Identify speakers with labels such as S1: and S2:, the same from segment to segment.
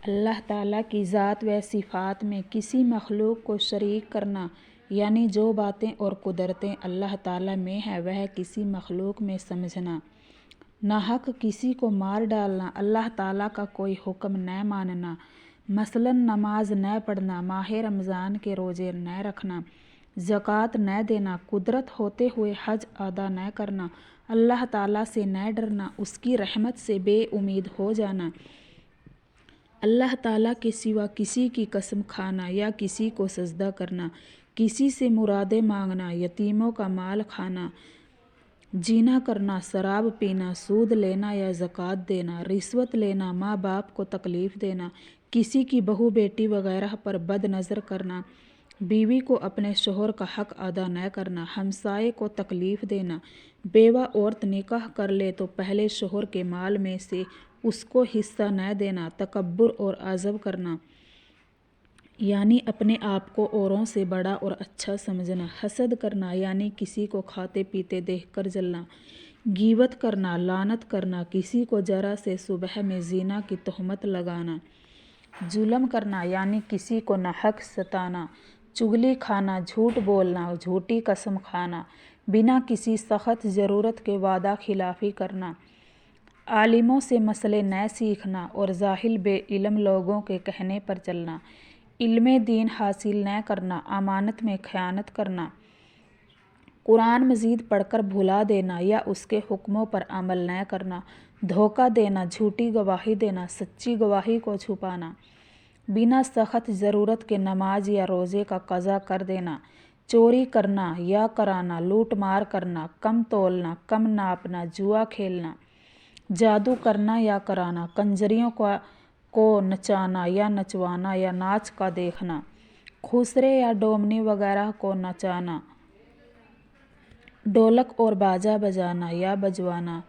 S1: اللہ تعالیٰ کی ذات و صفات میں کسی مخلوق کو شریک کرنا، یعنی جو باتیں اور قدرتیں اللہ تعالیٰ میں ہیں وہ کسی مخلوق میں سمجھنا۔ ناحق کسی کو مار ڈالنا، اللہ تعالیٰ کا کوئی حکم نہ ماننا، مثلاً نماز نہ پڑھنا، ماہ رمضان کے روزے نہ رکھنا، زکوٰۃ نہ دینا، قدرت ہوتے ہوئے حج ادا نہ کرنا، اللہ تعالیٰ سے نہ ڈرنا، اس کی رحمت سے بے امید ہو جانا، اللہ تعالیٰ کے سوا کسی کی قسم کھانا یا کسی کو سجدہ کرنا، کسی سے مرادیں مانگنا، یتیموں کا مال کھانا، زنا کرنا، شراب پینا، سود لینا یا زکوٰۃ دینا، رشوت لینا، ماں باپ کو تکلیف دینا، کسی کی بہو بیٹی وغیرہ پر بد نظر کرنا، بیوی کو اپنے شوہر کا حق ادا نہ کرنا، ہمسائے کو تکلیف دینا، بیوہ عورت نکاح کر لے تو پہلے شوہر کے مال میں سے اس کو حصہ نہ دینا، تکبر اور عجب کرنا، یعنی اپنے آپ کو اوروں سے بڑا اور اچھا سمجھنا، حسد کرنا یعنی کسی کو کھاتے پیتے دیکھ کر جلنا، غیبت کرنا، لعنت کرنا، کسی کو ذرا سے صبح میں زنا کی تہمت لگانا، ظلم کرنا یعنی کسی کو ناحق ستانا، چغلی کھانا، جھوٹ بولنا، جھوٹی قسم کھانا، بنا کسی سخت ضرورت کے وعدہ خلافی کرنا، عالموں سے مسئلے نہ سیکھنا اور جاہل بے علم لوگوں کے کہنے پر چلنا، علم دین حاصل نہ کرنا، امانت میں خیانت کرنا، قرآن مجید پڑھ کر بھلا دینا یا اس کے حکموں پر عمل نہ کرنا، دھوکہ دینا، جھوٹی گواہی دینا، سچی گواہی کو چھپانا، بنا سخت ضرورت کے نماز یا روزے کا قضا کر دینا، چوری کرنا یا کرانا، لوٹ مار کرنا، کم تولنا، کم ناپنا، جوا کھیلنا، جادو کرنا یا کرانا، کنجریوں کو نچانا یا نچوانا یا ناچ کا دیکھنا، خسرے یا ڈومنی وغیرہ کو نچانا، ڈھولک اور باجا بجانا یا بجوانا،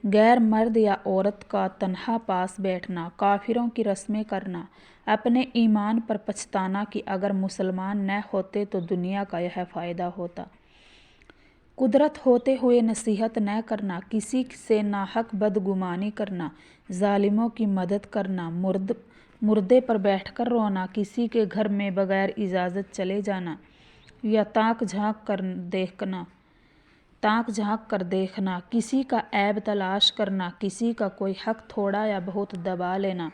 S1: غیر مرد یا عورت کا تنہا پاس بیٹھنا، کافروں کی رسمیں کرنا، اپنے ایمان پر پچھتانا کہ اگر مسلمان نہ ہوتے تو دنیا کا یہ فائدہ ہوتا، قدرت ہوتے ہوئے نصیحت نہ کرنا، کسی سے ناحق بدگمانی کرنا، ظالموں کی مدد کرنا، مردے پر بیٹھ کر رونا، کسی کے گھر میں بغیر اجازت چلے جانا یا تاک جھانک کر دیکھنا، کسی کا عیب تلاش کرنا، کسی کا کوئی حق تھوڑا یا بہت دبا لینا،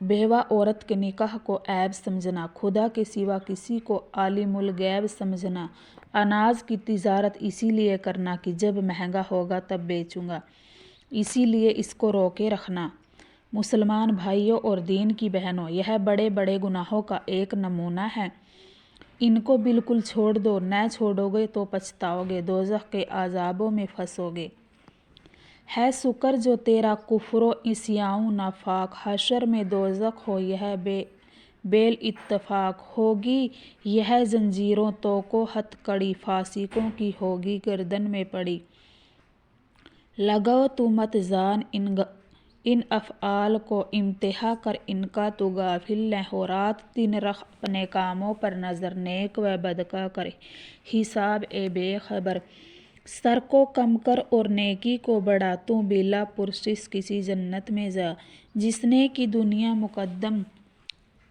S1: بیوہ عورت کے نکاح کو عیب سمجھنا، خدا کے سوا کسی کو عالم الغیب سمجھنا، اناج کی تجارت اسی لیے کرنا کہ جب مہنگا ہوگا تب بیچوں گا، اسی لیے اس کو روکے رکھنا۔ مسلمان بھائیوں اور دین کی بہنوں، یہ بڑے بڑے گناہوں کا ایک نمونہ ہے، ان کو بالکل چھوڑ دو، نہ چھوڑو گے تو پچھتاؤ گے، دوزخ کے عذابوں میں پھنسو گے۔ ہے شکر جو تیرا کفر و عصیان ناپاک، حشر میں دوزخ ہو یہ بیل اتفاق، ہوگی یہ زنجیروں تو کو ہتھ کڑی، فاسقوں کی ہوگی گردن میں پڑی۔ لگو تو مت جان ان افعال کو، امتحاں کر ان کا تو غافل نہ ہو، رات دن رکھ اپنے کاموں پر نظر، نیک و بد کا کر حساب اے بے خبر، شر کو کم کر اور نیکی کو بڑھا، تو بلا پرسش کسی جنت میں جا، جس نے کی دنیا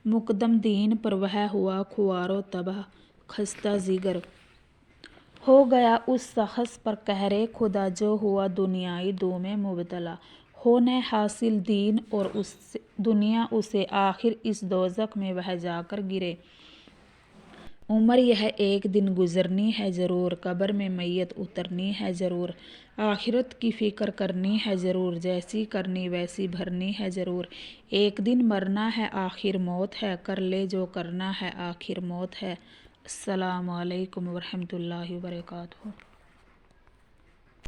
S1: مقدم دین پر وہ ہوا خوار و تباہ، خستہ جگر ہو گیا اس شخص پر قہر خدا جو ہوا دنیائی دو میں مبتلا، ہو نہ حاصل دین اور دنیا اسے، آخر اس دوزخ میں وہ جا کر گرے۔ عمر یہ ایک دن گزرنی ہے ضرور، قبر میں میت اترنی ہے ضرور، آخرت کی فکر کرنی ہے ضرور، جیسی کرنی ویسی بھرنی ہے ضرور، ایک دن مرنا ہے آخر موت ہے، کر لے جو کرنا ہے آخر موت ہے۔ السلام علیکم ورحمۃ اللہ وبرکاتہ۔